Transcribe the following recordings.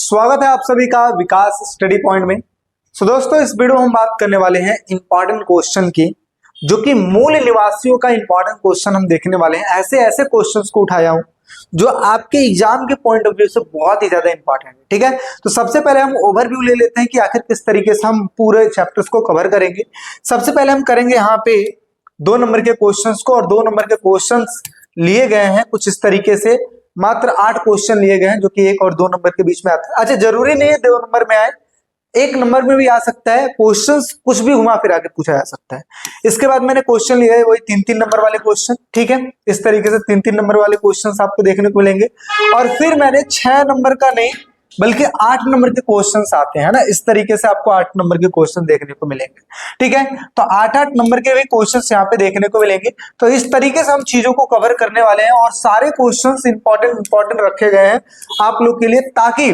स्वागत है आप सभी का विकास स्टडी पॉइंट में। दोस्तों इस वीडियो में हम बात करने वाले हैं इंपॉर्टेंट क्वेश्चन की, जो कि मूल निवासियों का इंपॉर्टेंट क्वेश्चन हम देखने वाले हैं। ऐसे ऐसे क्वेश्चंस को उठाया हूं जो आपके एग्जाम के पॉइंट ऑफ व्यू से बहुत ही ज्यादा इंपॉर्टेंट है। ठीक है, तो सबसे पहले हम ओवरव्यू ले लेते हैं कि आखिर किस तरीके से हम पूरे चैप्टर्स को कवर करेंगे। सबसे पहले हम करेंगे यहाँ पे 2 नंबर के क्वेश्चंस को, और 2 नंबर के क्वेश्चंस लिए गए हैं कुछ इस तरीके से। मात्र 8 क्वेश्चन लिए गए हैं जो कि 1 और 2 नंबर के बीच में आते हैं। अच्छा, जरूरी नहीं है 2 नंबर में आए, 1 नंबर में भी आ सकता है। क्वेश्चंस कुछ भी घुमा फिरा के पूछा जा सकता है। इसके बाद मैंने क्वेश्चन लिया है वही 3-3 नंबर वाले क्वेश्चन। ठीक है, इस तरीके से 3-3 नंबर वाले क्वेश्चंस आपको देखने को मिलेंगे। और फिर मैंने 6 नंबर का नहीं बल्कि 8 नंबर के क्वेश्चंस आते हैं ना, इस तरीके से आपको 8 नंबर के क्वेश्चन देखने को मिलेंगे। ठीक है, तो 8-8 नंबर के भी क्वेश्चंस यहाँ पे देखने को मिलेंगे। तो इस तरीके से हम चीजों को कवर करने वाले हैं, और सारे क्वेश्चंस इंपॉर्टेंट रखे गए हैं आप लोग के लिए, ताकि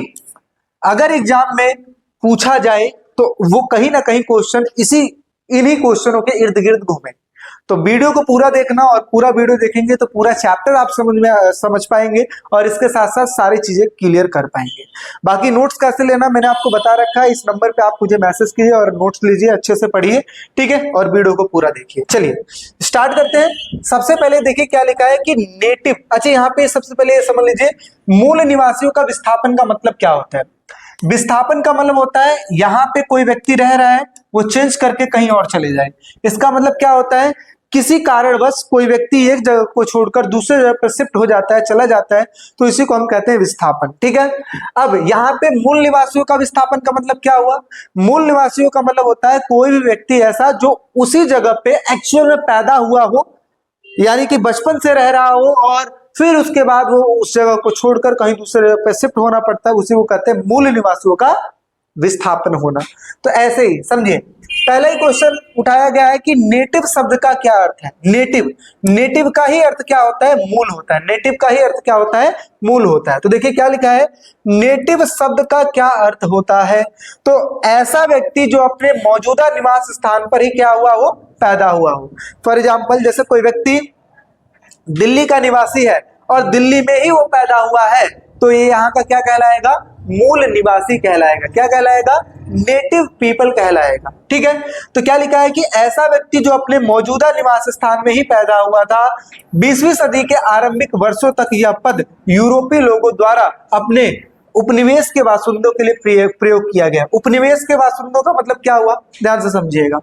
अगर एग्जाम में पूछा जाए तो वो कहीं ना कहीं क्वेश्चन इन्हीं क्वेश्चनों के इर्द गिर्द घूमे। तो वीडियो को पूरा देखना, और पूरा वीडियो देखेंगे तो पूरा चैप्टर आप समझ पाएंगे, और इसके साथ साथ सारी चीजें क्लियर कर पाएंगे। बाकी नोट्स कैसे लेना मैंने आपको बता रखा है। इस नंबर पे आप मुझे मैसेज कीजिए और नोट्स लीजिए, अच्छे से पढ़िए। ठीक है, और वीडियो को पूरा देखिए। चलिए स्टार्ट करते हैं। सबसे पहले देखिए क्या लिखा है कि नेटिव। अच्छा, यहाँ पे सबसे पहले समझ लीजिए मूल निवासियों का विस्थापन का मतलब क्या होता है। विस्थापन का मतलब होता है यहाँ पे कोई व्यक्ति रह रहा है, वो चेंज करके कहीं और चले जाए। इसका मतलब क्या होता है, किसी कारणवश कोई व्यक्ति एक जगह को छोड़कर दूसरे जगह पर शिफ्ट हो जाता है, चला जाता है, तो इसी को हम कहते हैं विस्थापन। ठीक है, अब यहाँ पे मूल निवासियों का विस्थापन का मतलब क्या हुआ। मूल निवासियों का मतलब होता है कोई भी व्यक्ति ऐसा जो उसी जगह पे एक्चुअल में पैदा हुआ हो, यानी कि बचपन से रह रहा हो, और फिर उसके बाद वो उस जगह को छोड़कर कहीं दूसरे जगह पे शिफ्ट होना पड़ता है, उसी को कहते हैं मूल निवासियों का विस्थापन होना। तो ऐसे ही समझिए, पहला ही क्वेश्चन उठाया गया है कि नेटिव शब्द का क्या अर्थ है। नेटिव का ही अर्थ क्या होता है, मूल होता है। नेटिव का ही अर्थ क्या होता है, मूल होता है। तो देखिए क्या लिखा है, नेटिव शब्द का क्या अर्थ होता है। तो ऐसा व्यक्ति जो अपने मौजूदा निवास स्थान पर ही क्या हुआ हो, पैदा हुआ हो। फॉर एग्जाम्पल, जैसे कोई व्यक्ति दिल्ली का निवासी है और दिल्ली में ही वो पैदा हुआ है, तो ये यहाँ का क्या कहलाएगा, मूल निवासी कहलाएगा। क्या कहलाएगा, नेटिव पीपल कहलाएगा। ठीक है, तो क्या लिखा है कि ऐसा व्यक्ति जो अपने मौजूदा निवास स्थान में ही पैदा हुआ था। 20वीं सदी के आरंभिक वर्षों तक यह पद यूरोपीय लोगों द्वारा अपने उपनिवेश के बासिंदों के लिए प्रयोग किया गया। उपनिवेश के बासिंदों का मतलब क्या हुआ, ध्यान से समझिएगा।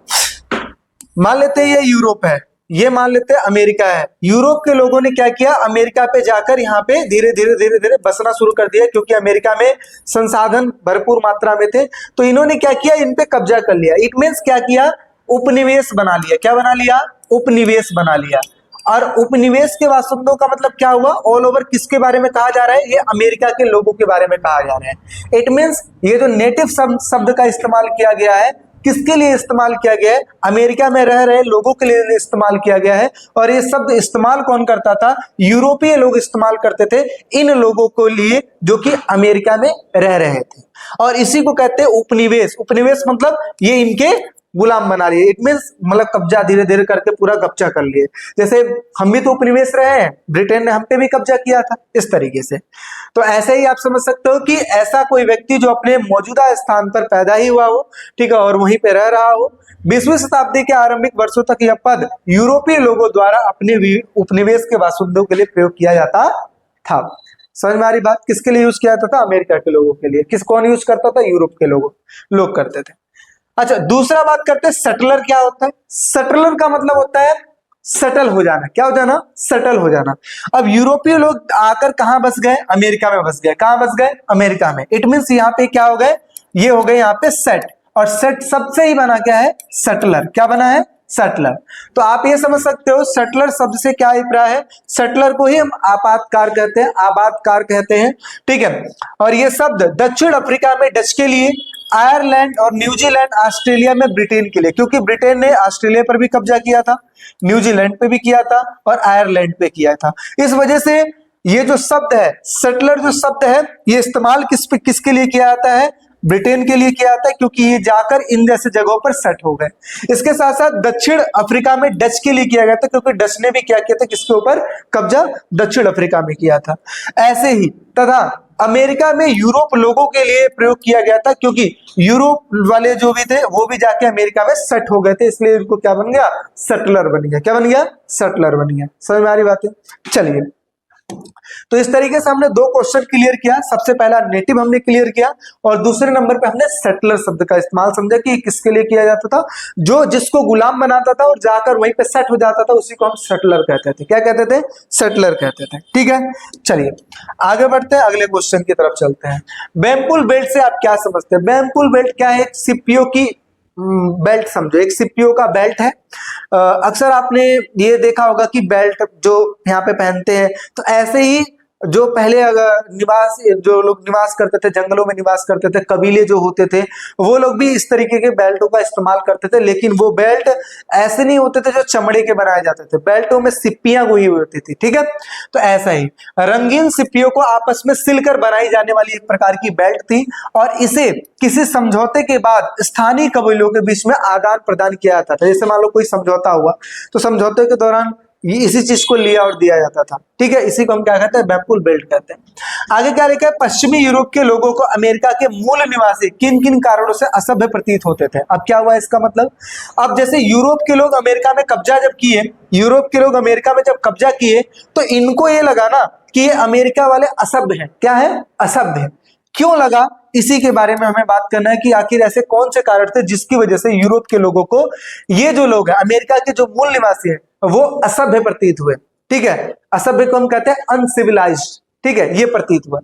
मान लेते हैं ये यूरोप है, ये मान लेते हैं अमेरिका है। यूरोप के लोगों ने क्या किया, अमेरिका पे जाकर यहाँ पे धीरे धीरे बसना शुरू कर दिया, क्योंकि अमेरिका में संसाधन भरपूर मात्रा में थे। तो इन्होंने क्या किया, इन पे कब्जा कर लिया। इट मीन्स क्या किया, उपनिवेश बना लिया। क्या बना लिया, उपनिवेश बना लिया। और उपनिवेश के बासिंदों का मतलब क्या हुआ, ऑल ओवर किसके बारे में कहा जा रहा है, ये अमेरिका के लोगों के बारे में कहा जा रहा है। इट मीन्स ये जो नेटिव शब्द का इस्तेमाल किया गया है, किसके लिए इस्तेमाल किया गया है, अमेरिका में रह रहे लोगों के लिए इस्तेमाल किया गया है। और ये शब्द इस्तेमाल कौन करता था, यूरोपीय लोग इस्तेमाल करते थे इन लोगों को लिए जो कि अमेरिका में रह रहे थे। और इसी को कहते हैं उपनिवेश। उपनिवेश मतलब ये इनके गुलाम बना लिए। इट मीन्स मतलब कब्जा धीरे धीरे करके पूरा कब्जा कर लिए। जैसे हम भी तो उपनिवेश रहे हैं, ब्रिटेन ने हम पे भी कब्जा किया था, इस तरीके से। तो ऐसे ही आप समझ सकते हो कि ऐसा कोई व्यक्ति जो अपने मौजूदा स्थान पर पैदा ही हुआ हो, ठीक है, और वहीं पे रह रहा हो। 20वीं शताब्दी के आरंभिक वर्षों तक यह पद यूरोपीय लोगों द्वारा अपने उपनिवेश के बासिंदों के लिए प्रयोग किया जाता था। समझ में आ रही बात, किसके लिए यूज किया जाता था, अमेरिका के लोगों के लिए। कौन यूज करता था, यूरोप के लोग करते थे। अच्छा, दूसरा बात करते हैं सेटलर क्या होता है। सेटलर का मतलब होता है सेटल हो जाना। क्या हो जाना, सेटल हो जाना। अब यूरोपीय लोग आकर कहां बस गए, अमेरिका में बस गए। कहां बस गए, अमेरिका में। इट मीन्स यहाँ पे क्या हो गए, ये हो गए यहाँ पे सेट, और सेट सबसे ही बना क्या है, सेटलर। क्या बना है, सेटलर। तो आप ये समझ सकते हो सेटलर शब्द से क्या अभिप्राय है। सेटलर को ही हम आबादकार कहते हैं, आबादकार कहते हैं। ठीक है, और ये शब्द दक्षिण अफ्रीका में डच के लिए, आयरलैंड और न्यूजीलैंड, ऑस्ट्रेलिया में ब्रिटेन के लिए, क्योंकि ब्रिटेन ने ऑस्ट्रेलिया पर भी कब्जा किया था, न्यूजीलैंड पे भी किया था, और आयरलैंड पे किया था। इस वजह से ये जो शब्द है सेटलर, जो शब्द है, ये इस्तेमाल किसके लिए किया जाता है, ब्रिटेन के लिए किया जाता है, क्योंकि ये जाकर इन जैसे जगहों पर सेट हो गए। इसके साथ साथ दक्षिण अफ्रीका में डच के लिए किया गया था, क्योंकि डच ने भी क्या किया था, किसके ऊपर कब्जा, दक्षिण अफ्रीका में किया था। ऐसे ही तथा अमेरिका में यूरोप लोगों के लिए प्रयोग किया गया था, क्योंकि यूरोप वाले जो भी थे वो भी जाके अमेरिका में सेट हो गए थे, इसलिए इनको क्या बन गया, सेटलर बन गया। क्या बन गया, सेटलर बन गया। समझ में आ रही बात है? चलिए, तो इस तरीके से हमने दो क्वेश्चन क्लियर किया। सबसे पहला नेटिव हमने क्लियर किया और दूसरे नंबर पे हमने सेटलर शब्द का इस्तेमाल समझा कि किसके लिए किया जाता था, जो जिसको गुलाम बनाता था और जाकर वहीं पे सेट हो जाता था उसी को हम सेटलर कहते थे। क्या कहते थे, सेटलर कहते थे। ठीक है, चलिए आगे बढ़ते हैं, अगले क्वेश्चन की तरफ चलते हैं। बैम्पुल बेल्ट से आप क्या समझते हैं? बैम्पुल बेल्ट क्या है? एक सीपीओ की बेल्ट समझो, एक सीपीओ का बेल्ट है। अक्सर आपने ये देखा होगा कि बेल्ट जो यहाँ पे पहनते हैं, तो ऐसे ही जो पहले अगर जो लोग निवास करते थे, जंगलों में निवास करते थे, कबीले जो होते थे, वो लोग भी इस तरीके के बेल्टों का इस्तेमाल करते थे। लेकिन वो बेल्ट ऐसे नहीं होते थे जो चमड़े के बनाए जाते थे, बेल्टों में सिप्पियां हुई होती थी। ठीक है, तो ऐसा ही रंगीन सिप्पियों को आपस में सिलकर बनाई जाने वाली एक प्रकार की बेल्ट थी और इसे किसी समझौते के बाद स्थानीय कबीलों के बीच में आदान प्रदान किया जाता था। जैसे मान लो कोई समझौता हुआ, तो समझौते के दौरान ये इसी चीज को लिया और दिया जाता था। ठीक है, इसी को हम क्या कहते हैं, बैम्पुल बेल्ट कहते हैं। आगे क्या लिखा है? पश्चिमी यूरोप के लोगों को अमेरिका के मूल निवासी किन किन कारणों से असभ्य प्रतीत होते थे। अब क्या हुआ इसका मतलब, अब जैसे यूरोप के लोग अमेरिका में कब्जा जब किए, यूरोप के लोग अमेरिका में जब कब्जा किए, तो इनको ये लगा ना कि ये अमेरिका वाले असभ्य हैं। क्या है, असभ्य है। क्यों लगा, इसी के बारे में हमें बात करना है कि आखिर ऐसे कौन से कारण थे जिसकी वजह से यूरोप के लोगों को, ये जो लोग हैं अमेरिका के जो मूल निवासी हैं, वो असभ्य प्रतीत हुए। ठीक है, असभ्य को हम कहते हैं अनसिविलाइज्ड। ठीक है, ये प्रतीत हुआ।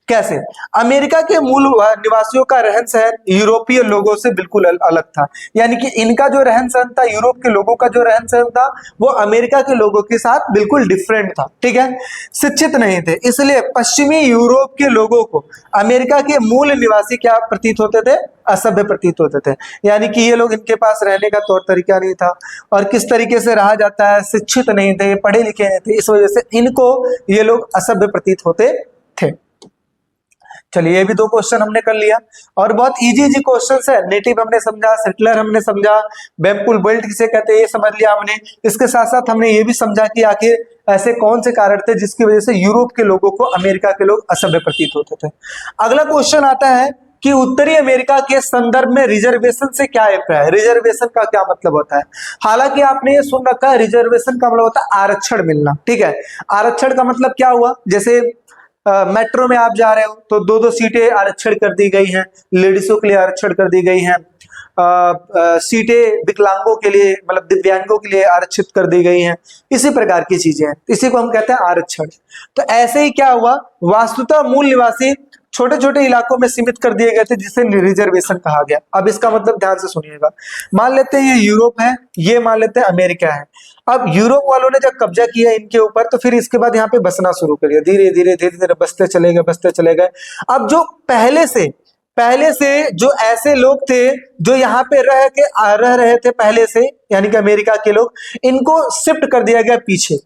कैसे? अमेरिका के मूल निवासियों का रहन सहन यूरोपीय लोगों से बिल्कुल अलग था। यानी कि इनका जो रहन सहन था, यूरोप के लोगों का जो रहन सहन था, वो अमेरिका के लोगों के साथ बिल्कुल डिफरेंट था। ठीक है, शिक्षित नहीं थे, इसलिए पश्चिमी यूरोप के लोगों को अमेरिका के मूल निवासी क्या प्रतीत होते थे, असभ्य प्रतीत होते थे। यानी कि ये लोग, इनके पास रहने का तौर तरीका नहीं था और किस तरीके से रहा जाता है, शिक्षित नहीं थे, पढ़े लिखे नहीं थे, इस वजह से इनको ये लोग असभ्य प्रतीत होते थे। चलिए, ये भी दो क्वेश्चन हमने कर लिया और बहुत इजी इजी क्वेश्चंस है। नेटिव हमने समझा, सेटलर हमने समझा, बैम्पुल बेल्ट किसे कहते हैं ये समझ लिया हमने। इसके साथ साथ हमने ये भी समझा कि आखिर ऐसे कौन से कारण थे जिसकी वजह से यूरोप के लोगों को अमेरिका के लोग असभ्य प्रतीत होते थे। अगला क्वेश्चन आता है कि उत्तरी अमेरिका के संदर्भ में रिजर्वेशन से क्या अभिप्राय है। रिजर्वेशन का क्या मतलब होता है? हालांकि आपने ये सुन रखा है, रिजर्वेशन का मतलब होता है आरक्षण मिलना। ठीक है, आरक्षण का मतलब क्या हुआ, जैसे मेट्रो में आप जा रहे हो तो दो दो सीटें आरक्षण कर दी गई हैं, लेडीजों के लिए आरक्षण कर दी गई हैं, सीटें विकलांगों के लिए, मतलब दिव्यांगों के लिए आरक्षित कर दी गई हैं। इसी प्रकार की चीजें हैं, इसी को हम कहते हैं आरक्षण। तो ऐसे ही क्या हुआ, वास्तुतः मूल निवासी छोटे छोटे इलाकों में सीमित कर दिए गए थे, जिसे रिजर्वेशन कहा गया। अब इसका मतलब ध्यान से सुनिएगा। मान लेते हैं ये यूरोप है, ये मान लेते हैं अमेरिका है। अब यूरोप वालों ने जब कब्जा किया इनके ऊपर, तो फिर इसके बाद यहाँ पे बसना शुरू कर दिया, धीरे धीरे धीरे धीरे बसते चले गए, बसते चले गए। अब जो पहले से जो ऐसे लोग थे जो यहाँ पे रह रहे थे पहले से, यानी कि अमेरिका के लोग, इनको शिफ्ट कर दिया गया पीछे।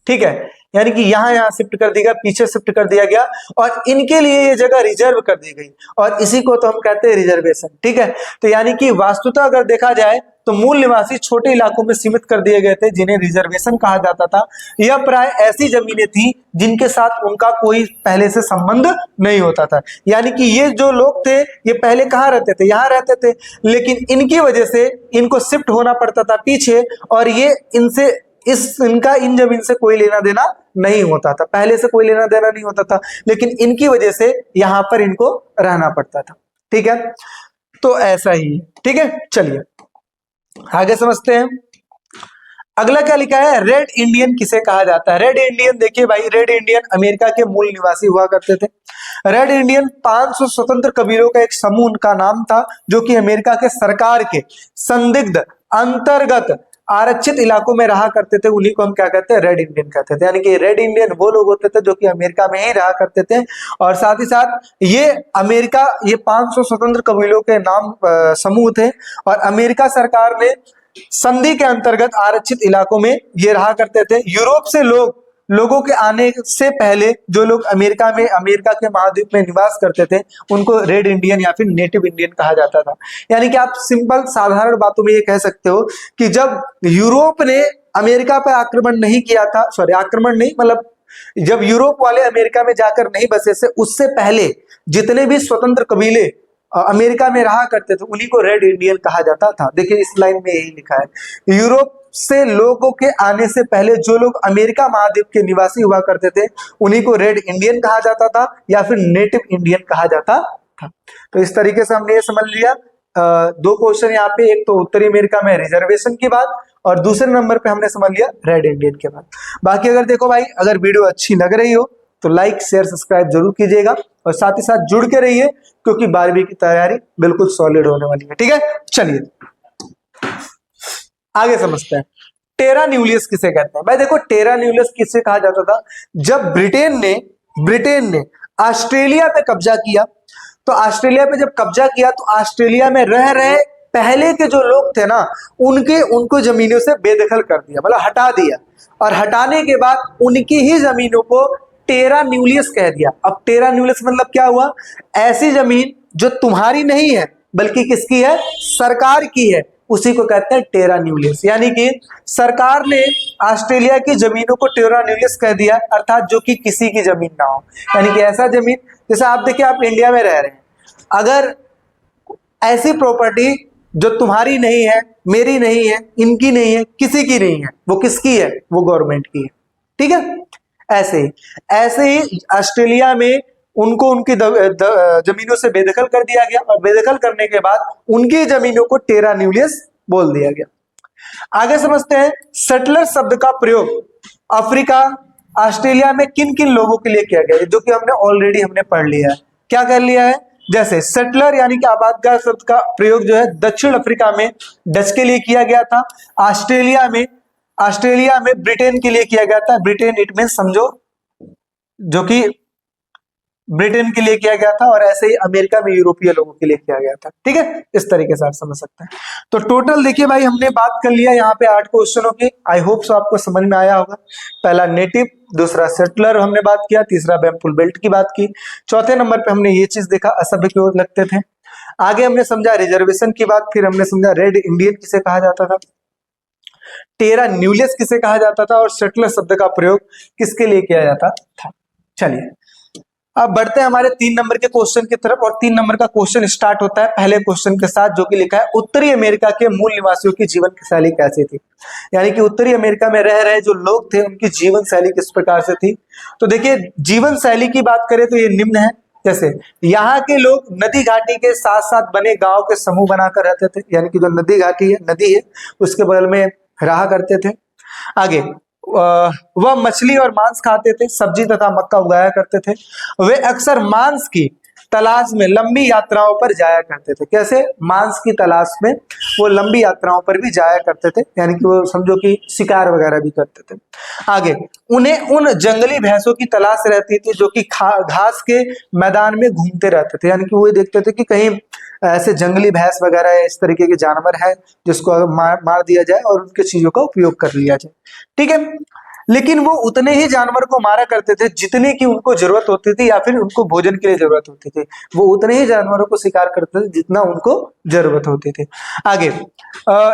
ठीक है, यानी कि यहाँ शिफ्ट कर दिया गया, पीछे शिफ्ट कर दिया गया और इनके लिए ये जगह रिजर्व कर दी गई और इसी को तो हम कहते हैं रिजर्वेशन। ठीक है, तो यानी कि वास्तुतः अगर देखा जाए तो मूल निवासी छोटे इलाकों में सीमित कर दिए गए थे, जिन्हें रिजर्वेशन कहा जाता था। यह प्राय ऐसी जमीनें थी जिनके साथ उनका कोई पहले से संबंध नहीं होता था। यानी कि ये जो लोग थे, ये पहले कहाँ रहते थे, यहाँ रहते थे, लेकिन इनकी वजह से इनको शिफ्ट होना पड़ता था पीछे और ये इनका इन जमीन से कोई लेना देना नहीं होता था, पहले से कोई लेना देना नहीं होता था, लेकिन इनकी वजह से यहां पर इनको रहना पड़ता था। ठीक है, तो ऐसा ही। ठीक है, चलिए आगे समझते हैं। अगला क्या लिखा है, रेड इंडियन किसे कहा जाता है। रेड इंडियन, देखिए भाई, रेड इंडियन अमेरिका के मूल निवासी हुआ करते थे। रेड इंडियन 500 स्वतंत्र कबीलों का एक समूह का नाम था, जो कि अमेरिका के सरकार के संदिग्ध अंतर्गत आरक्षित इलाकों में रहा करते थे। उन्हीं को हम क्या कहते हैं, रेड इंडियन कहते थे। यानी कि रेड इंडियन वो लोग होते थे जो कि अमेरिका में ही रहा करते थे और साथ ही साथ ये 500 स्वतंत्र कबीलों के नाम समूह थे और अमेरिका सरकार ने संधि के अंतर्गत आरक्षित इलाकों में ये रहा करते थे। यूरोप से लोगों के आने से पहले जो लोग अमेरिका के महाद्वीप में निवास करते थे, उनको रेड इंडियन या फिर नेटिव इंडियन कहा जाता था। यानी कि आप सिंपल साधारण बातों में ये कह सकते हो कि जब यूरोप ने अमेरिका पर आक्रमण नहीं किया था, आक्रमण नहीं मतलब जब यूरोप वाले अमेरिका में जाकर नहीं बसे थे, उससे पहले जितने भी स्वतंत्र कबीले अमेरिका में रहा करते थे उन्हीं को रेड इंडियन कहा जाता था। देखिए इस लाइन में यही लिखा है, यूरोप से लोगों के आने से पहले जो लोग अमेरिका महाद्वीप के निवासी हुआ करते थे उन्हीं को रेड इंडियन कहा जाता था या फिर नेटिव इंडियन कहा जाता था। तो इस तरीके से हमने ये समझ लिया दो क्वेश्चन यहाँ पे, एक तो उत्तरी अमेरिका में रिजर्वेशन की बात और दूसरे नंबर पे हमने समझ लिया रेड इंडियन के बात। बाकी अगर देखो भाई, अगर वीडियो अच्छी लग रही हो तो लाइक शेयर सब्सक्राइब जरूर कीजिएगा और साथ ही साथ जुड़ के रहिए क्योंकि 12वीं की तैयारी बिल्कुल सॉलिड होने वाली है। ठीक है, चलिए आगे समझते हैं। टेरा न्यूलियस किसे कहते हैं? भाई देखो, टेरा न्यूलियस किसे कहा जाता था? जब ब्रिटेन ने ऑस्ट्रेलिया पे कब्जा किया, तो ऑस्ट्रेलिया पे जब कब्जा किया तो ऑस्ट्रेलिया में रह रहे पहले के जो लोग थे ना उनको जमीनों से बेदखल कर दिया, मतलब हटा दिया, और हटाने के बाद उनकी ही जमीनों को टेरा न्यूलियस कह दिया। अब टेरा न्यूलियस मतलब क्या हुआ? ऐसी जमीन जो तुम्हारी नहीं है बल्कि किसकी है? सरकार की है, उसी को कहते हैं टेरा न्यूलियस। यानी कि सरकार ने ऑस्ट्रेलिया की जमीनों को टेरा न्यूलियस कह दिया, अर्थात जो कि किसी की जमीन ना हो। यानी कि ऐसा जमीन, जैसे आप देखिए आप इंडिया में रह रहे हैं, अगर ऐसी प्रॉपर्टी जो तुम्हारी नहीं है, मेरी नहीं है, इनकी नहीं है, किसी की नहीं है, वो किसकी है? वो गवर्नमेंट की है। ठीक है, ऐसे ही ऑस्ट्रेलिया में उनको उनकी जमीनों से बेदखल कर दिया गया और बेदखल करने के बाद उनकी जमीनों को टेरा न्यूलियस बोल दिया गया। आगे समझते हैं, सेटलर शब्द का प्रयोग अफ्रीका, ऑस्ट्रेलिया में किन किन लोगों के लिए किया गया है, जो कि हमने पढ़ लिया है। क्या कर लिया है? जैसे सेटलर यानी कि आबादगार शब्द का प्रयोग जो है दक्षिण अफ्रीका में डच के लिए किया गया था, ऑस्ट्रेलिया में ब्रिटेन के लिए किया गया था। ब्रिटेन इट मीन समझो, जो कि ब्रिटेन के लिए किया गया था, और ऐसे ही अमेरिका में यूरोपीय लोगों के लिए किया गया था। ठीक है, इस तरीके से आप समझ सकते हैं। तो टोटल देखिए भाई, हमने बात कर लिया यहाँ पे 8 क्वेश्चनों की। आई होप सो आपको समझ में आया होगा। पहला नेटिव, दूसरा सेटलर हमने बात किया, तीसरा बैम्पुल बेल्ट की बात की, चौथे नंबर पे हमने ये चीज देखा असभ्य क्यों लगते थे। आगे हमने समझा रिजर्वेशन की बात, फिर हमने समझा रेड इंडियन किसे कहा जाता था, टेरा न्यूलियस किसे कहा जाता था, और सेटलर शब्द का प्रयोग किसके लिए किया जाता था। चलिए अब बढ़ते हैं हमारे 3 नंबर के क्वेश्चन की तरफ, और 3 नंबर का क्वेश्चन स्टार्ट होता है पहले क्वेश्चन के साथ, जो कि लिखा है उत्तरी अमेरिका के मूल निवासियों की जीवन शैली कैसी थी। यानी कि उत्तरी अमेरिका में रह रहे जो लोग थे उनकी जीवन शैली किस प्रकार से थी। तो देखिए जीवन शैली की बात करें तो ये निम्न है। जैसे यहाँ के लोग नदी घाटी के साथ साथ बने गांव के समूह बनाकर रहते थे, यानी कि जो नदी है उसके बगल में रहा करते थे। आगे वह मछली और मांस खाते थे, सब्जी तथा मक्का उगाया करते थे। वे अक्सर मांस की तलाश में लंबी यात्राओं पर जाया करते थे। कैसे? मांस की तलाश में वो लंबी यात्राओं पर भी जाया करते थे, यानी कि वो समझो कि शिकार वगैरह भी करते थे। आगे उन्हें उन जंगली भैंसों की तलाश रहती थी जो कि घास के मैदान में घूमते रहते थे, यानी कि वो देखते थे कि कहीं ऐसे जंगली भैंस वगैरह इस तरीके के जानवर है जिसको मार दिया जाए और उनके चीजों का उपयोग कर लिया जाए। ठीक है, लेकिन वो उतने ही जानवर को मारा करते थे जितने की उनको जरूरत होती थी या फिर उनको भोजन के लिए जरूरत होती थी। वो उतने ही जानवरों को शिकार करते थे जितना उनको जरूरत होती थी। आगे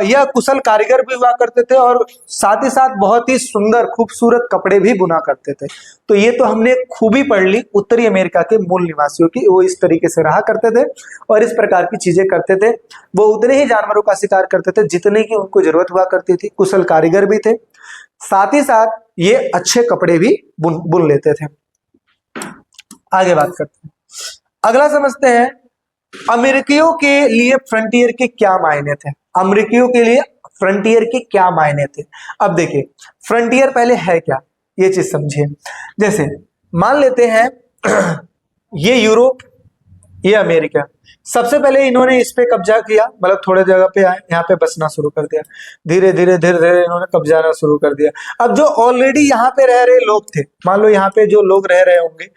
यह कुशल कारीगर भी हुआ करते थे और साथ ही साथ बहुत ही सुंदर खूबसूरत कपड़े भी बुना करते थे। तो ये तो हमने खूबी पढ़ ली उत्तरी अमेरिका के मूल निवासियों की, वो इस तरीके से रहा करते थे और इस प्रकार की चीजें करते थे। वो उतने ही जानवरों का शिकार करते थे जितने की उनको जरूरत हुआ करती थी, कुशल कारीगर भी थे, साथ ही साथ ये अच्छे कपड़े भी बुन लेते थे। आगे बात करते हैं, अगला समझते हैं अमेरिकियों के लिए फ्रंटियर के क्या मायने थे। अमेरिकियों के लिए फ्रंटियर के क्या मायने थे। अब देखिए फ्रंटियर पहले है क्या, ये चीज समझिए। जैसे मान लेते हैं ये यूरोप, ये अमेरिका, सबसे पहले इन्होंने इस पे कब्जा किया, मतलब थोड़े जगह पे आए, यहाँ पे बसना शुरू कर दिया, धीरे धीरे इन्होंने कब्जाना शुरू कर दिया। अब जो ऑलरेडी यहाँ पे रह रहे लोग थे, मान लो यहाँ पे जो लोग रह रहे होंगे,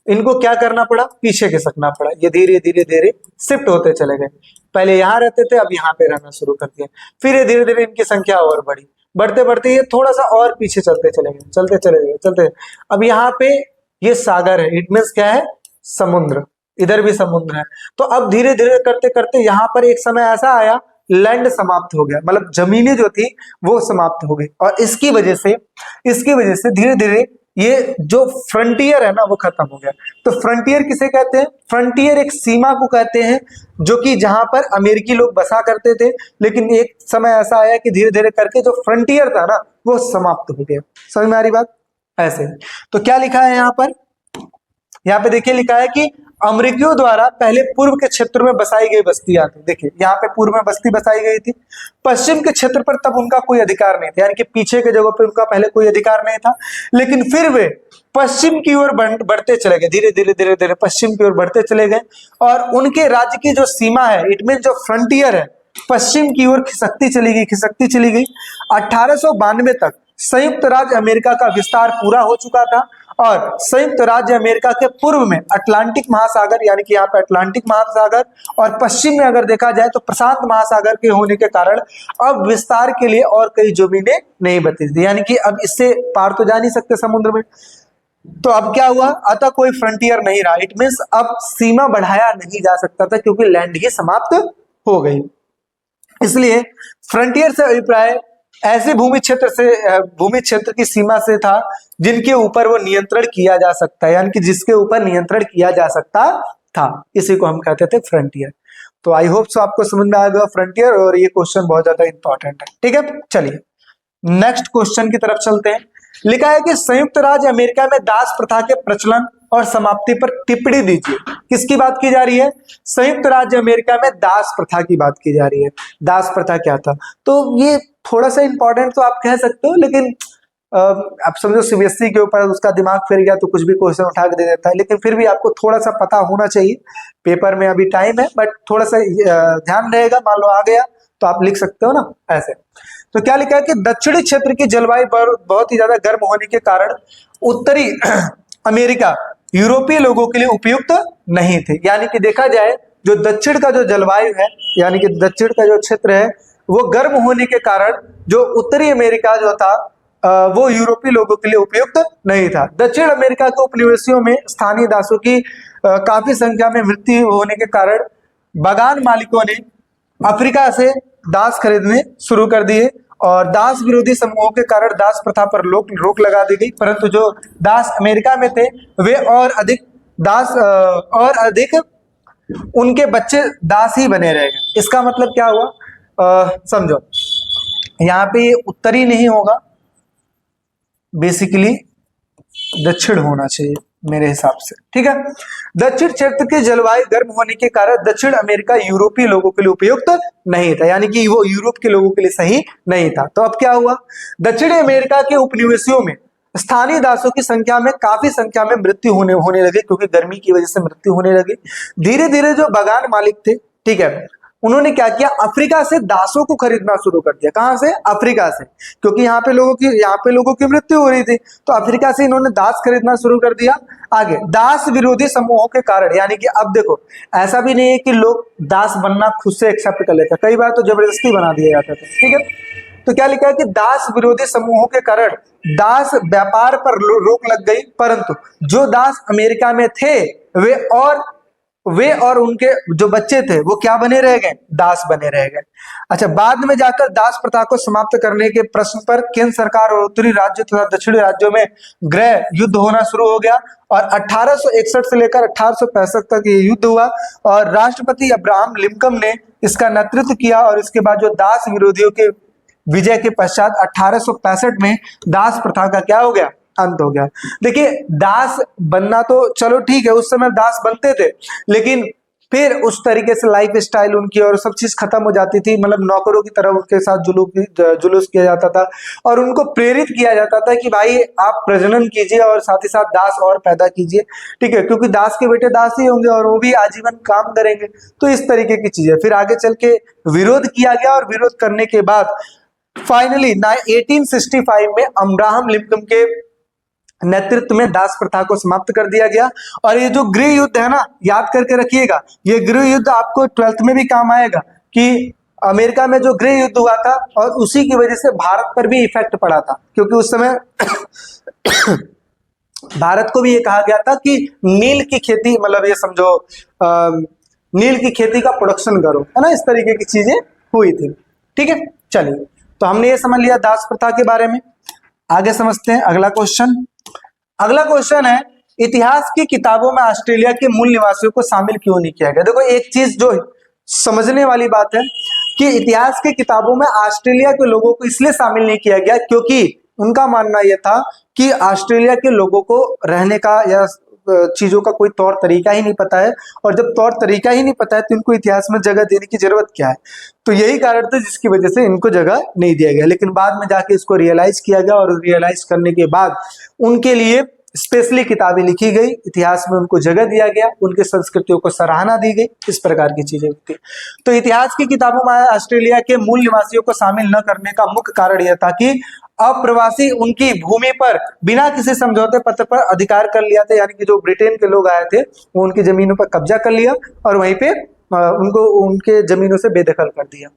इनको क्या करना पड़ा, पीछे खिसकना पड़ा। ये धीरे धीरे शिफ्ट होते चले गए। पहले यहाँ रहते थे, अब यहाँ पे रहना शुरू कर दिया। फिर ये धीरे धीरे इनकी संख्या और बढ़ी, बढ़ते बढ़ते ये थोड़ा सा और पीछे चलते चले गए। अब यहाँ पे ये सागर है, इट मीन्स क्या है, समुद्र, इधर भी समुद्र है। तो अब धीरे धीरे करते करते यहाँ पर एक समय ऐसा आया, लैंड समाप्त हो गया, मतलब जमीनें जो थी वो समाप्त हो गई, और इसकी वजह से धीरे धीरे ये जो फ्रंटियर है ना वो खत्म हो गया। तो फ्रंटियर किसे कहते हैं? फ्रंटियर एक सीमा को कहते हैं जो कि जहां पर अमेरिकी लोग बसा करते थे, लेकिन एक समय ऐसा आया कि धीरे धीरे करके जो फ्रंटियर था ना वो समाप्त हो गया। समझ में आ रही बात? ऐसे तो क्या लिखा है यहाँ पर? यहाँ पे देखिए लिखा है कि अमेरिकियों द्वारा पहले पूर्व के क्षेत्र में बसाई गई बस्तियां थी। देखिए यहाँ पे पूर्व में बस्ती बसाई गई थी, पश्चिम के क्षेत्र पर तब उनका कोई अधिकार नहीं था, यानी कि पीछे के जगह पे उनका पहले कोई अधिकार नहीं था, लेकिन फिर वे पश्चिम की ओर बढ़ते चले गए, धीरे धीरे धीरे धीरे पश्चिम की ओर बढ़ते चले गए, और उनके राज्य की जो सीमा है, इट मीन जो फ्रंटियर है, पश्चिम की ओर खिसकती चली गई, खिसकती चली गई। 1892 तक संयुक्त राज्य अमेरिका का विस्तार पूरा हो चुका था, और संयुक्त राज्य अमेरिका के पूर्व में अटलांटिक महासागर, यानी कि यहाँ पे अटलांटिक महासागर, और पश्चिम में अगर देखा जाए तो प्रशांत महासागर के होने के कारण अब विस्तार के लिए और कई जमीनें नहीं बची थी, यानी कि अब इससे पार तो जा नहीं सकते समुद्र में। तो अब क्या हुआ? अतः कोई फ्रंटियर नहीं रहा, इट मीन्स अब सीमा बढ़ाया नहीं जा सकता था क्योंकि लैंड ही समाप्त हो गई। इसलिए फ्रंटियर से अभिप्राय ऐसे भूमि क्षेत्र की सीमा से था जिनके ऊपर वो नियंत्रण किया जा सकता है, यानी कि जिसके ऊपर नियंत्रण किया जा सकता था, इसी को हम कहते थे फ्रंटियर। तो आई होप सो आपको समझ में आ गया फ्रंटियर, और ये क्वेश्चन बहुत ज्यादा इंपॉर्टेंट है। ठीक है, चलिए नेक्स्ट क्वेश्चन की तरफ चलते हैं। लिखा है कि संयुक्त राज्य अमेरिका में दास प्रथा के प्रचलन और समाप्ति पर टिप्पणी दीजिए। किसकी बात की जा रही है? संयुक्त राज्य अमेरिका में दास प्रथा की बात की जा रही है। दास प्रथा क्या था? तो ये थोड़ा सा इंपॉर्टेंट तो आप कह सकते हो, लेकिन आप समझो सीबीएसई के ऊपर उसका दिमाग फिर गया तो कुछ भी क्वेश्चन उठा के दे देता है, लेकिन फिर भी आपको थोड़ा सा पता होना चाहिए। पेपर में अभी टाइम है, बट थोड़ा सा ध्यान रहेगा, मान लो आ गया तो आप लिख सकते हो ना ऐसे। तो क्या लिखा है कि दक्षिणी क्षेत्र की जलवायु बहुत ही ज्यादा गर्म होने के कारण उत्तरी अमेरिका यूरोपीय लोगों के लिए उपयुक्त नहीं थे। यानी कि देखा जाए जो दक्षिण का जो जलवायु है, यानी कि दक्षिण का जो क्षेत्र है वो गर्म होने के कारण जो उत्तरी अमेरिका जो था वो यूरोपीय लोगों के लिए उपयुक्त नहीं था। दक्षिण अमेरिका के उपनिवेशियों में स्थानीय दासों की काफी संख्या में मृत्यु होने के कारण बागान मालिकों ने अफ्रीका से दास खरीदने शुरू कर दिए, और दास विरोधी समूहों के कारण दास प्रथा पर रोक लगा दी गई। परंतु जो दास अमेरिका में थे वे और अधिक उनके बच्चे दास ही बने रह गए। इसका मतलब क्या हुआ? समझो, यहाँ पे उत्तरी नहीं होगा, बेसिकली दक्षिण होना चाहिए मेरे हिसाब से। ठीक है, दक्षिण क्षेत्र की जलवायु गर्म होने के कारण दक्षिण अमेरिका यूरोपीय लोगों के लिए उपयुक्त नहीं था, यानी कि वो यूरोप के लोगों के लिए सही नहीं था। तो अब क्या हुआ? दक्षिणी अमेरिका के उपनिवेशियों में स्थानीय दासों की संख्या में काफी संख्या में मृत्यु होने लगी, क्योंकि गर्मी की वजह से मृत्यु होने लगी। धीरे धीरे जो बागान मालिक थे, ठीक है, उन्होंने क्या किया? अफ्रीका से दासों को खरीदना शुरू कर दिया। कहां से? अफ्रीका से, क्योंकि यहाँ पे लोगों की मृत्यु हो रही थी, तो अफ्रीका से इन्होंने दास खरीदना शुरू कर दिया। आगे दास विरोधी समूहों के कारण, यानी कि अब देखो ऐसा भी नहीं है कि लोग दास बनना खुद से एक्सेप्ट कर लेते, कई बार तो जबरदस्ती बना दिया जाता था। ठीक है, तो क्या लिखा है कि दास विरोधी समूहों के कारण दास व्यापार पर रोक लग गई, परंतु जो दास अमेरिका में थे वे और उनके जो बच्चे थे वो क्या बने रह गए? दास बने रह गए। अच्छा, बाद में जाकर दास प्रथा को समाप्त करने के प्रश्न पर केंद्र सरकार और उत्तरी राज्यों तथा दक्षिणी राज्यों में गृह युद्ध होना शुरू हो गया, और 1861 से लेकर 1865 तक ये युद्ध हुआ, और राष्ट्रपति अब्राहम लिंकन ने इसका नेतृत्व किया। और इसके बाद जो दास विरोधियों के विजय के पश्चात 1865 में दास प्रथा का क्या हो गया? अंत हो गया। देखिए, दास बनना तो चलो ठीक है, उस समय दास बनते थे, लेकिन फिर उस तरीके से लाइफ स्टाइल उनकी और सब चीज खत्म हो जाती थी। मतलब नौकरों की तरह उनके साथ जुलूस किया जाता था, और उनको प्रेरित किया जाता था कि भाई आप प्रजनन कीजिए और साथ ही साथ दास और पैदा कीजिए। ठीक है, क्योंकि दास के बेटे दास ही होंगे और वो भी आजीवन काम करेंगे। तो इस तरीके की चीजें फिर आगे चल के विरोध किया गया, और विरोध करने के बाद फाइनली 1865 में अब्राहम लिंकन के नेतृत्व में दास प्रथा को समाप्त कर दिया गया। और ये जो गृह युद्ध है ना, याद करके रखिएगा, ये गृह युद्ध आपको 12th में भी काम आएगा कि अमेरिका में जो गृह युद्ध हुआ था, और उसी की वजह से भारत पर भी इफेक्ट पड़ा था, क्योंकि उस समय भारत को भी ये कहा गया था कि नील की खेती, मतलब ये समझो नील की खेती का प्रोडक्शन करो, है ना, इस तरीके की चीजें हुई थी। ठीक है, चलिए, तो हमने ये समझ लिया दास प्रथा के बारे में। आगे समझते हैं अगला क्वेश्चन। अगला क्वेश्चन है, इतिहास की किताबों में ऑस्ट्रेलिया के मूल निवासियों को शामिल क्यों नहीं किया गया? देखो एक चीज जो समझने वाली बात है कि इतिहास की किताबों में ऑस्ट्रेलिया के लोगों को इसलिए शामिल नहीं किया गया क्योंकि उनका मानना यह था कि ऑस्ट्रेलिया के लोगों को रहने का या चीजों का कोई तौर तरीका ही नहीं पता है, और जब तौर तरीका ही नहीं पता है तो इनको इतिहास में जगह देने की जरूरत क्या है। तो यही कारण था जिसकी वजह से इनको जगह नहीं दिया गया। लेकिन बाद में जाके इसको रियलाइज किया गया और रियलाइज करने के बाद उनके लिए स्पेशली किताबें लिखी गई, इतिहास में उनको जगह दिया गया, उनके संस्कृतियों को सराहना दी गई, इस प्रकार की चीजें होती है। तो इतिहास की किताबों में ऑस्ट्रेलिया के मूल निवासियों को शामिल न करने का मुख्य कारण यह था कि अप्रवासी उनकी भूमि पर बिना किसी समझौते पत्र पर अधिकार कर लिया था, यानी कि जो ब्रिटेन के लोग आए थे वो उनकी जमीनों पर कब्जा कर लिया और वहीं पे उनको उनके जमीनों से बेदखल कर दिया।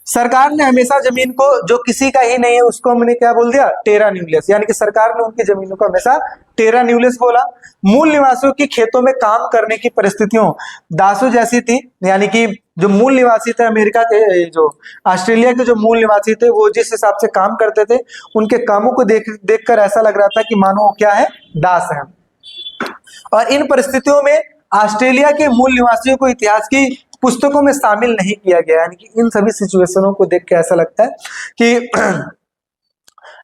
सरकार ने हमेशा जमीन को, जो किसी का ही नहीं है उसको हमने क्या बोल दिया, टेरा न्यूलेस, यानी कि सरकार ने उनकी जमीनों को हमेशा टेरा न्यूलेस बोला। मूल निवासियों की खेतों में काम करने की परिस्थितियों दासों जैसी थी, यानी कि जो मूल निवासी थे अमेरिका के, जो ऑस्ट्रेलिया के जो मूल निवासी थे वो जिस हिसाब से काम करते थे उनके कामों को देखकर ऐसा लग रहा था कि मानो वो क्या है, दास है। और इन परिस्थितियों में ऑस्ट्रेलिया के मूल निवासियों को इतिहास की पुस्तकों में शामिल नहीं किया गया, यानी कि इन सभी सिचुएशनों को देख के ऐसा लगता है कि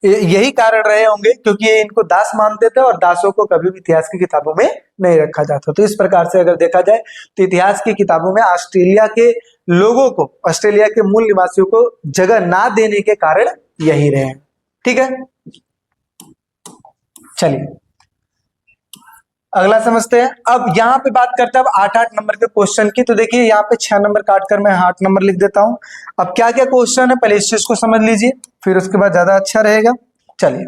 यही कारण रहे होंगे क्योंकि ये इनको दास मानते थे और दासों को कभी भी इतिहास की किताबों में नहीं रखा जाता। तो इस प्रकार से अगर देखा जाए तो इतिहास की किताबों में ऑस्ट्रेलिया के लोगों को, ऑस्ट्रेलिया के मूल निवासियों को जगह ना देने के कारण यही रहे हैं। ठीक है, चलिए अगला समझते हैं। अब यहाँ पे बात करते हैं अब 8-8 नंबर के क्वेश्चन की। तो देखिए यहाँ पे 6 नंबर काट कर मैं 8 नंबर लिख देता हूं। अब क्या क्या क्वेश्चन है पहले इस चीज को समझ लीजिए, फिर उसके बाद ज्यादा अच्छा रहेगा। चलिए,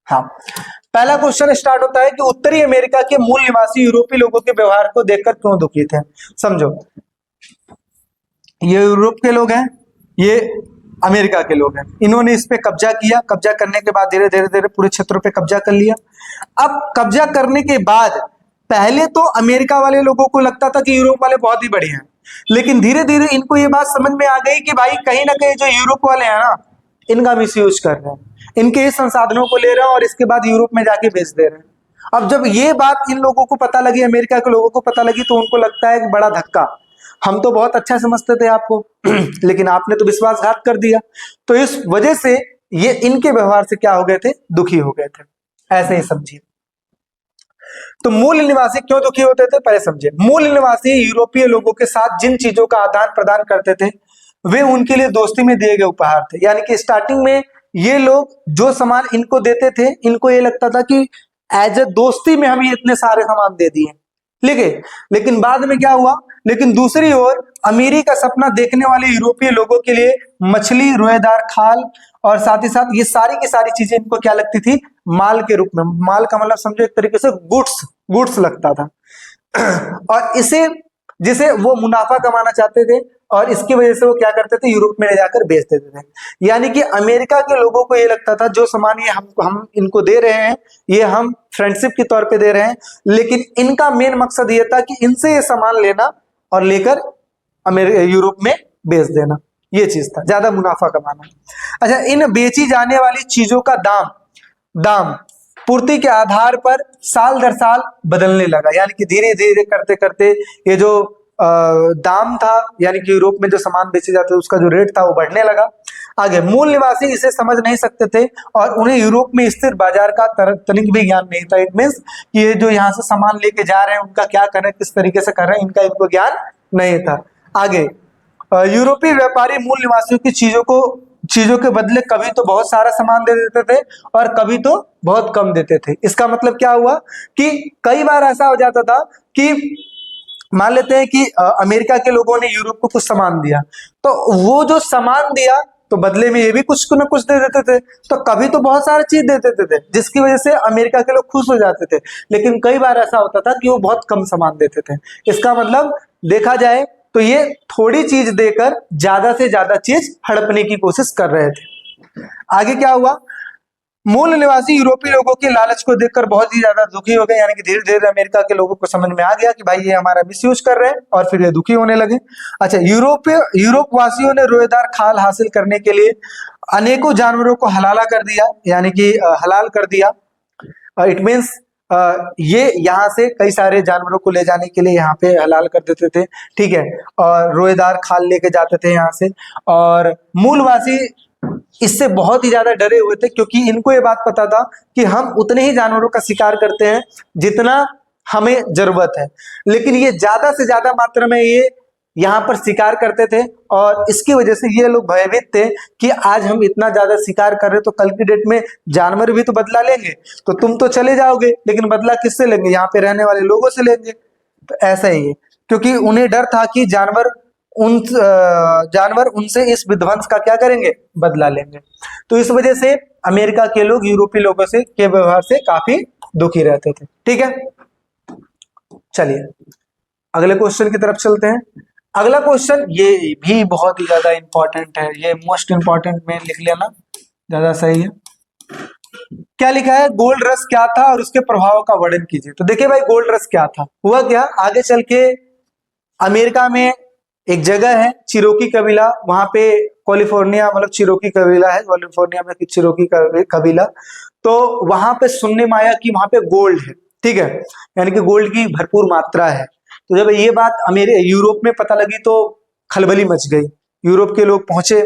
हाँ, पहला क्वेश्चन स्टार्ट होता है कि उत्तरी अमेरिका के मूल निवासी यूरोपीय लोगों के व्यवहार को देखकर क्यों दुखी थे। समझो, ये यूरोप के लोग हैं, ये अमेरिका के लोग हैं, इन्होंने इस पे कब्जा किया। कब्जा करने के बाद धीरे धीरे धीरे पूरे क्षेत्रों पे कब्जा कर लिया। अब कब्जा करने के बाद पहले तो अमेरिका वाले लोगों को लगता था कि यूरोप वाले बहुत ही बढ़िया हैं, लेकिन धीरे धीरे इनको ये बात समझ में आ गई कि भाई कहीं ना कहीं जो यूरोप वाले हैं ना, इनका मिस यूज कर रहे हैं, इनके इस संसाधनों को ले रहे हैं और इसके बाद यूरोप में जाके बेच दे रहे हैं। अब जब ये बात इन लोगों को पता लगी, अमेरिका के लोगों को पता लगी, तो उनको लगता है कि बड़ा धक्का, हम तो बहुत अच्छा समझते थे आपको लेकिन आपने तो विश्वासघात कर दिया। तो इस वजह से ये इनके व्यवहार से क्या हो गए थे, दुखी हो गए थे। ऐसे ही समझिए। तो मूल निवासी क्यों दुखी होते थे पहले समझिए। मूल निवासी यूरोपीय लोगों के साथ जिन चीजों का आदान प्रदान करते थे वे उनके लिए दोस्ती में दिए गए उपहार थे। यानी कि स्टार्टिंग में ये लोग जो सामान इनको देते थे, इनको ये लगता था कि एज ए दोस्ती में हम ये इतने सारे सामान दे दिए, लेकिन बाद में क्या हुआ, लेकिन दूसरी ओर अमीरी का सपना देखने वाले यूरोपीय लोगों के लिए मछली, रोएदार खाल और साथ ही साथ ये सारी की सारी चीजें इनको क्या लगती थी, माल के रूप में। माल का मतलब समझो एक तरीके से गुड्स लगता था और इसे, जिसे वो मुनाफा कमाना चाहते थे और इसकी वजह से वो क्या करते थे, यूरोप में ले जाकर बेच देते थे। यानी कि अमेरिका के लोगों को ये लगता था जो सामान ये हम इनको दे रहे हैं, ये हम फ्रेंडशिप के तौर पे दे रहे हैं, लेकिन इनका मेन मकसद ये था कि इनसे ये सामान लेना और लेकर यूरोप में बेच देना, ये चीज था, ज्यादा मुनाफा कमाना। अच्छा, इन बेची जाने वाली चीजों का दाम पूर्ति के आधार पर साल दर साल बदलने लगा। यानी कि धीरे धीरे करते करते ये जो दाम था, यानी कि यूरोप में जो सामान बेचे जाते थे उसका जो रेट था वो बढ़ने लगा। आगे, मूल निवासी इसे समझ नहीं सकते थे और उन्हें यूरोप में स्थिर बाजार का तनिक भी ज्ञान नहीं था। इट मींस कि ये जो यहाँ से सामान लेके जा रहे हैं उनका क्या कर रहे हैं, किस तरीके से कर रहे हैं, इनको ज्ञान नहीं था। आगे, यूरोपीय व्यापारी मूल निवासियों की चीजों के बदले कभी तो बहुत सारा सामान दे देते थे और कभी तो बहुत कम देते थे। इसका मतलब क्या हुआ कि कई बार ऐसा हो जाता था कि मान लेते हैं कि अमेरिका के लोगों ने यूरोप को कुछ सामान दिया, तो वो जो सामान दिया तो बदले में ये भी कुछ न कुछ दे देते थे, तो कभी तो बहुत सारी चीज दे देते थे जिसकी वजह से अमेरिका के लोग खुश हो जाते थे, लेकिन कई बार ऐसा होता था कि वो बहुत कम सामान देते थे। इसका मतलब देखा जाए तो ये थोड़ी चीज देकर ज्यादा से ज्यादा चीज हड़पने की कोशिश कर रहे थे। आगे क्या हुआ, मूल निवासी यूरोपीय लोगों के लालच को देखकर बहुत ही ज्यादा दुखी हो गए। यानी कि धीरे धीरे अमेरिका के लोगों को समझ में आ गया कि भाई ये हमारा मिसयूज कर रहे हैं और फिर ये दुखी होने लगे। अच्छा, यूरोप वासियों ने रोएदार खाल हासिल करने के लिए अनेकों जानवरों को हलाला कर दिया, यानी कि हलाल कर दिया इट मीन्स ये यहाँ से कई सारे जानवरों को ले जाने के लिए यहाँ पे हलाल कर देते थे, ठीक है, और रोएदार खाल लेके जाते थे यहाँ से। और मूलवासी इससे बहुत ही ज्यादा डरे हुए थे, क्योंकि इनको ये बात पता था कि हम उतने ही जानवरों का शिकार करते हैं जितना हमें जरूरत है, लेकिन ये ज्यादा से ज्यादा मात्रा में ये यहाँ पर शिकार करते थे, और इसकी वजह से ये लोग भयभीत थे कि आज हम इतना ज्यादा शिकार कर रहे तो कल की डेट में जानवर भी तो बदला लेंगे, तो तुम तो चले जाओगे लेकिन बदला किससे लेंगे, यहाँ पे रहने वाले लोगों से लेंगे। तो ऐसा ही है, क्योंकि उन्हें डर था कि जानवर उनसे इस विध्वंस का क्या करेंगे, बदला लेंगे। तो इस वजह से अमेरिका के लोग यूरोपीय लोगों से के व्यवहार से काफी दुखी रहते थे। ठीक है, चलिए अगले क्वेश्चन की तरफ चलते हैं। अगला क्वेश्चन ये भी बहुत ही ज्यादा इंपॉर्टेंट है, ये मोस्ट इंपॉर्टेंट में लिख लेना ज्यादा सही है। क्या लिखा है, गोल्ड रश क्या था और उसके प्रभाव का वर्णन कीजिए। तो देखिए भाई, गोल्ड रश क्या था, हुआ क्या, आगे चल के अमेरिका में एक जगह है चिरोकी कबीला, वहां पे कैलिफोर्निया मतलब चिरोकी कबीला है, कैलिफोर्निया में चिरोकी कबीला, तो वहां पे सुनने में आया कि वहां पे गोल्ड है, ठीक है, यानी कि गोल्ड की भरपूर मात्रा है। तो जब ये बात यूरोप में पता लगी तो खलबली मच गई, यूरोप के लोग पहुंचे,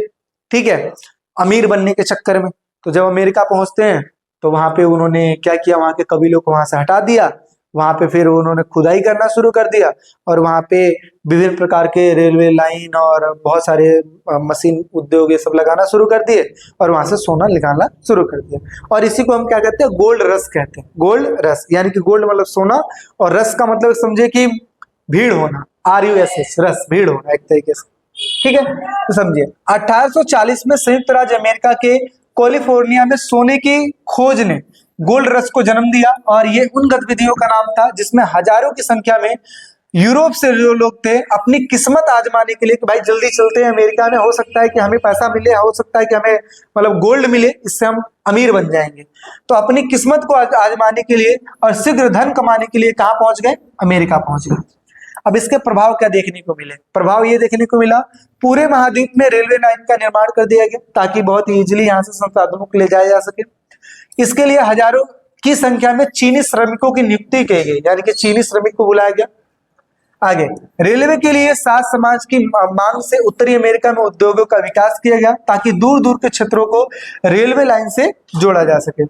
ठीक है, अमीर बनने के चक्कर में। तो जब अमेरिका पहुंचते हैं तो वहां पे उन्होंने क्या किया, वहां के कबीलों को वहां से हटा दिया, वहां पे फिर उन्होंने खुदाई करना शुरू कर दिया, और वहां पे विभिन्न प्रकार के रेलवे लाइन और बहुत सारे मशीन उद्योग ये सब लगाना शुरू कर दिए, और वहां से सोना निकालना शुरू कर दिया। और इसी को हम क्या कहते हैं, गोल्ड रश कहते हैं। गोल्ड रश यानी कि गोल्ड मतलब सोना, और रश का मतलब समझे कि भीड़ होना, RUSS, रस, भीड़ होना एक तरीके से, ठीक है। तो समझिए 1840 में संयुक्त राज्य अमेरिका के कैलिफोर्निया में सोने की खोज ने गोल्ड रश को जन्म दिया, और ये उन गतिविधियों का नाम था जिसमें हजारों की संख्या में यूरोप से जो लोग थे अपनी किस्मत आजमाने के लिए कि भाई जल्दी चलते हैं अमेरिका में, हो सकता है कि हमें पैसा मिले, हो सकता है कि हमें मतलब गोल्ड मिले, इससे हम अमीर बन जाएंगे। तो अपनी किस्मत को आजमाने के लिए और शीघ्र धन कमाने के लिए कहाँ पहुंच गए, अमेरिका पहुंच गए। अब इसके प्रभाव क्या देखने को मिले, प्रभाव ये देखने को मिला, पूरे महाद्वीप में रेलवे लाइन का निर्माण कर दिया गया ताकि बहुत इजीली यहाँ से संसाधनों को ले जाया जा सके। इसके लिए हजारों की संख्या में चीनी श्रमिकों की नियुक्ति की गई, यानी कि चीनी श्रमिक को बुलाया गया। आगे रेलवे के लिए सात समाज की मांग से उत्तरी अमेरिका में उद्योगों का विकास किया गया ताकि दूर दूर के क्षेत्रों को रेलवे लाइन से जोड़ा जा सके।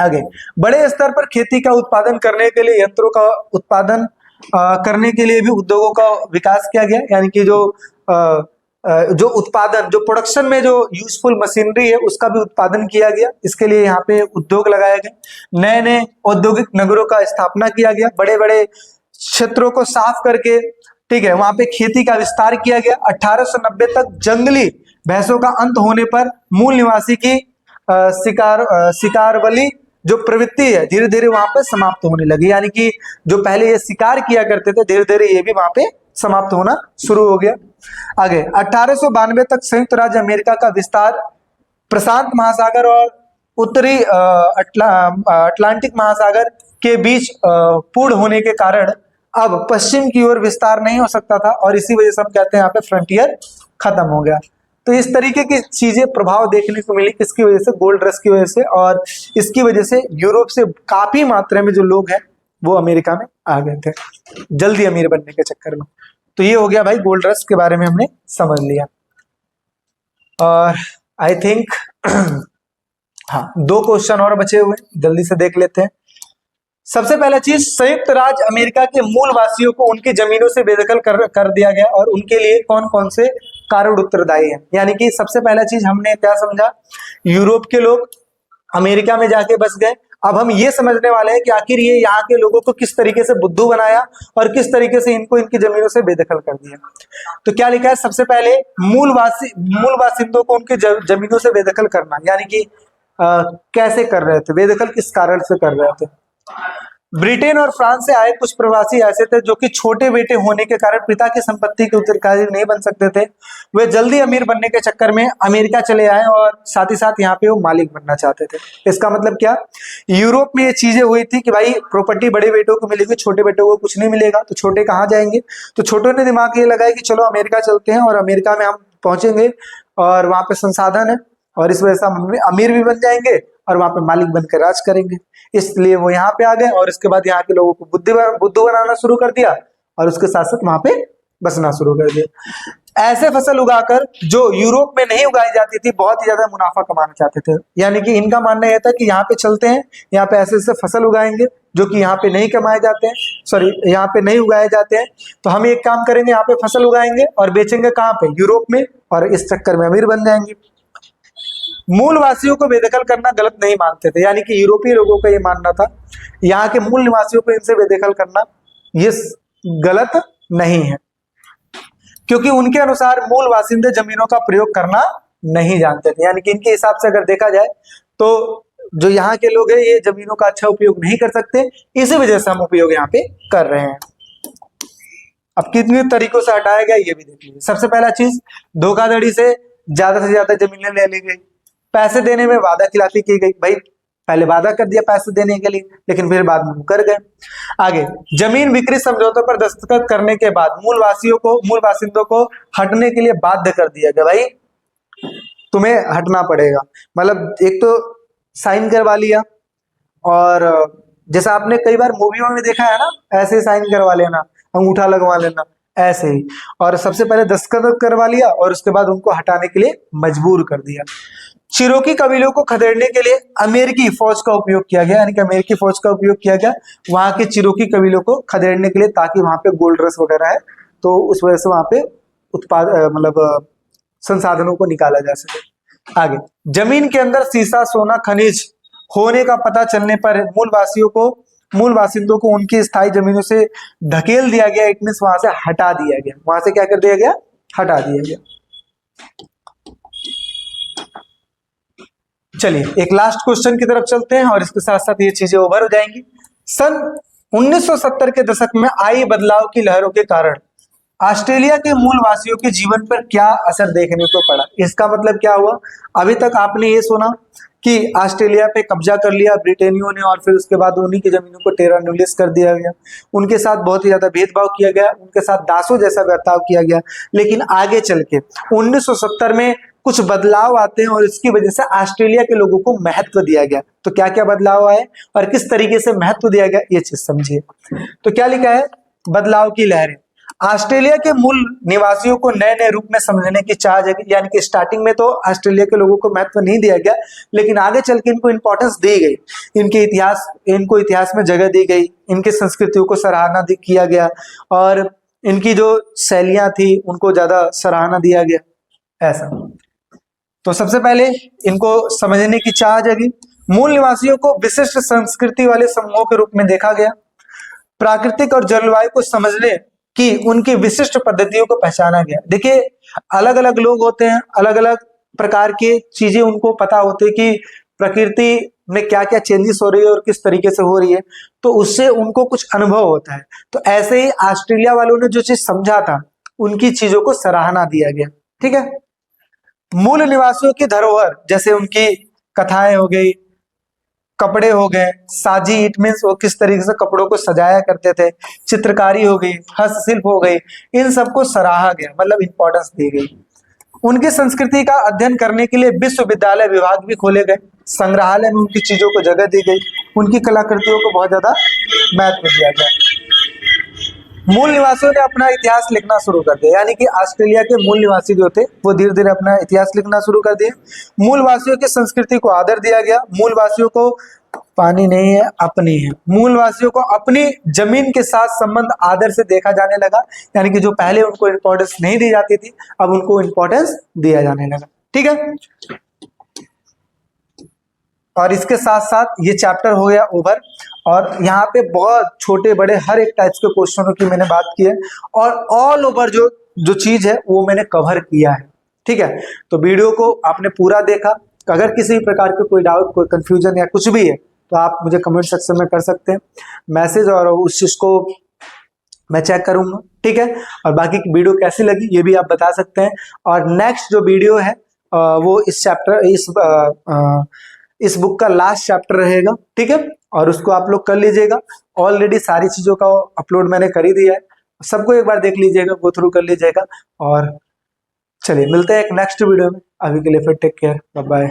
आगे बड़े स्तर पर खेती का उत्पादन करने के लिए यंत्रों का उत्पादन करने के लिए भी उद्योगों का विकास किया गया, यानी कि जो उत्पादन, जो प्रोडक्शन में जो यूजफुल मशीनरी है उसका भी उत्पादन किया गया। इसके लिए यहाँ पे उद्योग लगाए गए, नए नए औद्योगिक नगरों का स्थापना किया गया, बड़े बड़े क्षेत्रों को साफ करके, ठीक है, वहां पे खेती का विस्तार किया गया। 1890 तक जंगली भैंसों का अंत होने पर मूल निवासी की शिकारवली जो प्रवृत्ति है धीरे धीरे वहां पे समाप्त होने लगी, यानी कि जो पहले ये शिकार किया करते थे धीरे धीरे ये भी वहां पे समाप्त होना शुरू हो गया। आगे 1892 तक संयुक्त राज्य अमेरिका का विस्तार प्रशांत महासागर और उत्तरी अटलांटिक महासागर के बीच पूर्ण होने के कारण अब पश्चिम की ओर विस्तार नहीं हो सकता था, और इसी वजह से हम कहते हैं यहाँ पे फ्रंटियर खत्म हो गया। तो इस तरीके की चीजें प्रभाव देखने को मिली, किसकी वजह से, गोल्ड रश की वजह से, और इसकी वजह से यूरोप से काफी मात्रा में जो लोग हैं वो अमेरिका में आ गए थे जल्दी अमीर बनने के चक्कर में। तो ये हो गया भाई, गोल्ड रश के बारे में हमने समझ लिया। और आई थिंक हाँ, 2 क्वेश्चन और बचे हुए, जल्दी से देख लेते हैं। सबसे पहला चीज, संयुक्त राज्य अमेरिका के मूल वासियों को उनकी जमीनों से बेदखल कर दिया गया, और उनके लिए कौन कौन से कारण उत्तरदायी हैं। यानी कि सबसे पहला चीज हमने क्या समझा, यूरोप के लोग अमेरिका में जाके बस गए। अब हम ये समझने वाले हैं कि आखिर ये यहाँ के लोगों को किस तरीके से बुद्धू बनाया और किस तरीके से इनको इनकी जमीनों से बेदखल कर दिया। तो क्या लिखा है, सबसे पहले मूल बासिंदों को उनके जमीनों से बेदखल करना, यानी कि कैसे कर रहे थे बेदखल, किस कारण से कर रहे थे। ब्रिटेन और फ्रांस से आए कुछ प्रवासी ऐसे थे जो कि छोटे बेटे होने के कारण पिता की संपत्ति के उत्तराधिकारी नहीं बन सकते थे। वे जल्दी अमीर बनने के चक्कर में अमेरिका चले आए और साथ ही साथ यहाँ पे वो मालिक बनना चाहते थे। इसका मतलब क्या, यूरोप में ये चीजें हुई थी कि भाई प्रॉपर्टी बड़े बेटों को मिलेगी, छोटे बेटों को कुछ नहीं मिलेगा, तो छोटे कहाँ जाएंगे। तो छोटों ने दिमाग ये लगाया कि चलो अमेरिका चलते हैं, और अमेरिका में हम पहुंचेंगे और वहां पे संसाधन है, और इस वजह से हम अमीर भी बन जाएंगे और वहां पे मालिक बनकर राज करेंगे। इसलिए वो यहाँ पे आ गए और इसके बाद यहाँ के लोगों को बुद्धू बनाना शुरू कर दिया और उसके साथ साथ वहां पे बसना शुरू कर दिया। ऐसे फसल उगाकर जो यूरोप में नहीं उगाई जाती थी, बहुत ही ज्यादा मुनाफा कमाना चाहते थे। यानी कि इनका मानना यह था कि यहाँ पे चलते हैं, यहाँ पे ऐसे ऐसे फसल उगाएंगे जो कि यहाँ पे नहीं कमाए जाते हैं, सॉरी यहाँ पे नहीं उगाए जाते हैं, तो हम एक काम करेंगे, यहाँ पे फसल उगाएंगे और बेचेंगे कहाँ पे, यूरोप में, और इस चक्कर में अमीर बन जाएंगे। मूल वासियों को बेदखल करना गलत नहीं मानते थे, यानी कि यूरोपीय लोगों का ये मानना था यहाँ के मूल निवासियों को इनसे बेदखल करना ये गलत नहीं है, क्योंकि उनके अनुसार मूल वासिंदे जमीनों का प्रयोग करना नहीं जानते थे। यानी कि इनके हिसाब से अगर देखा जाए तो जो यहाँ के लोग हैं ये जमीनों का अच्छा उपयोग नहीं कर सकते, इसी वजह से हम उपयोग यहाँ पे कर रहे हैं। अब कितने तरीकों से हटाया गया ये भी देख लीजिए। सबसे पहला चीज, धोखाधड़ी से ज्यादा जमीनें ले ली गई, पैसे देने में वादा खिलाफी की गई। भाई पहले वादा कर दिया पैसे देने के लिए, लेकिन फिर बाद में मुकर गए। आगे, जमीन बिक्री समझौतों पर दस्तखत करने के बाद मूल वासिंदों को हटने के लिए बाध्य कर दिया गया। भाई तुम्हें हटना पड़ेगा, मतलब एक तो साइन करवा लिया, और जैसा आपने कई बार मूवियों में देखा है ना, ऐसे साइन करवा लेना, अंगूठा लगवा लेना, ऐसे ही, और सबसे पहले दस्तखत करवा लिया और उसके बाद उनको हटाने के लिए मजबूर कर दिया। चिरोकी कबीलों को खदेड़ने के लिए अमेरिकी फौज का उपयोग किया गया, यानी कि अमेरिकी फौज का उपयोग किया गया वहां के चिरोकी कबीलों को खदेड़ने के लिए, ताकि वहां पे गोल्ड रश वगैरह है तो उस वजह से वहां पे उत्पाद मतलब संसाधनों को निकाला जा सके। आगे, जमीन के अंदर सीसा सोना खनिज होने का पता चलने पर मूल वासिंदों को उनकी स्थायी जमीनों से धकेल दिया गया। इट मींस वहां से हटा दिया गया, वहां से क्या कर दिया गया, हटा दिया गया। चलिए एक लास्ट क्वेश्चन की तरफ चलते हैं और इसके साथ साथ ये चीजें ओवर हो जाएंगी। सन 1970 के दशक में आई बदलाव की लहरों के कारण ऑस्ट्रेलिया के मूल वासियों के जीवन पर क्या असर देखने को पड़ा। इसका मतलब क्या हुआ, अभी तक आपने ये सुना कि ऑस्ट्रेलिया पे कब्जा कर लिया ब्रिटेनियों ने और फिर उसके बाद उन्हीं की जमीनों को टेरा न्यूलिस कर दिया गया, उनके साथ बहुत ही ज्यादा भेदभाव किया गया, उनके साथ दासों जैसा बर्ताव किया गया। लेकिन आगे चल के 1970 में कुछ बदलाव आते हैं और इसकी वजह से ऑस्ट्रेलिया के लोगों को महत्व दिया गया। तो क्या क्या बदलाव आए और किस तरीके से महत्व दिया गया, ये चीज समझिए। तो क्या लिखा है, बदलाव की लहरें, ऑस्ट्रेलिया के मूल निवासियों को नए नए रूप में समझने की चाह जगी। यानी कि स्टार्टिंग में तो ऑस्ट्रेलिया के लोगों को महत्व नहीं दिया गया, लेकिन आगे चल के इनको इंपॉर्टेंस दी गई, इनको इतिहास में जगह दी गई, इनकी संस्कृतियों को सराहना किया गया और इनकी जो शैलियां थी उनको ज्यादा सराहना दिया गया। ऐसा, तो सबसे पहले इनको समझने की चाह जगी। मूल निवासियों को विशिष्ट संस्कृति वाले समूहों के रूप में देखा गया। प्राकृतिक और जलवायु को समझने की उनकी विशिष्ट पद्धतियों को पहचाना गया। देखिए अलग अलग लोग होते हैं, अलग अलग प्रकार की चीजें उनको पता होती है कि प्रकृति में क्या क्या चेंजेस हो रही है और किस तरीके से हो रही है, तो उससे उनको कुछ अनुभव होता है। तो ऐसे ही ऑस्ट्रेलिया वालों ने जो चीज समझा था उनकी चीजों को सराहना दिया गया। ठीक है, मूल निवासियों की धरोहर जैसे उनकी कथाएं हो गई, कपड़े हो गए, साजी, इट मीन्स वो किस तरीके से कपड़ों को सजाया करते थे, चित्रकारी हो गई, हस्तशिल्प हो गई, इन सबको सराहा गया, मतलब इंपॉर्टेंस दी गई। उनकी संस्कृति का अध्ययन करने के लिए विश्वविद्यालय विभाग भी खोले गए, संग्रहालय में उनकी चीजों को जगह दी गई, उनकी कलाकृतियों को बहुत ज्यादा महत्व दिया गया। मूल निवासियों ने अपना इतिहास लिखना शुरू कर दिया, यानी कि ऑस्ट्रेलिया के मूल निवासी जो थे वो धीरे धीरे अपना इतिहास लिखना शुरू कर दिए। मूल वासियों की संस्कृति को आदर दिया गया। मूल वासियों को पानी नहीं है, अपनी है। मूल वासियों को अपनी जमीन के साथ संबंध आदर से देखा जाने लगा, यानी कि जो पहले उनको इंपॉर्टेंस नहीं दी जाती थी अब उनको इंपॉर्टेंस दिया जाने लगा। ठीक है, और इसके साथ साथ ये चैप्टर हो गया ओवर, और यहाँ पे बहुत छोटे बड़े हर एक टाइप्स के क्वेश्चनों की मैंने बात की है और ऑल ओवर जो चीज है वो मैंने कवर किया है। ठीक है, तो वीडियो को आपने पूरा देखा, अगर किसी प्रकार के कोई डाउट, कोई कंफ्यूजन या कुछ भी है तो आप मुझे कमेंट सेक्शन में कर सकते हैं मैसेज, और उस चीज को मैं चेक करूंगा। ठीक है, और बाकी की वीडियो कैसी लगी ये भी आप बता सकते हैं। और नेक्स्ट जो वीडियो है वो इस बुक का लास्ट चैप्टर रहेगा। ठीक है, और उसको आप लोग कर लीजिएगा। ऑलरेडी सारी चीजों का अपलोड मैंने कर ही दिया है, सबको एक बार देख लीजिएगा, गो थ्रू कर लीजिएगा। और चलिए मिलते हैं एक नेक्स्ट वीडियो में, अभी के लिए फिर टेक केयर, बाय बाय।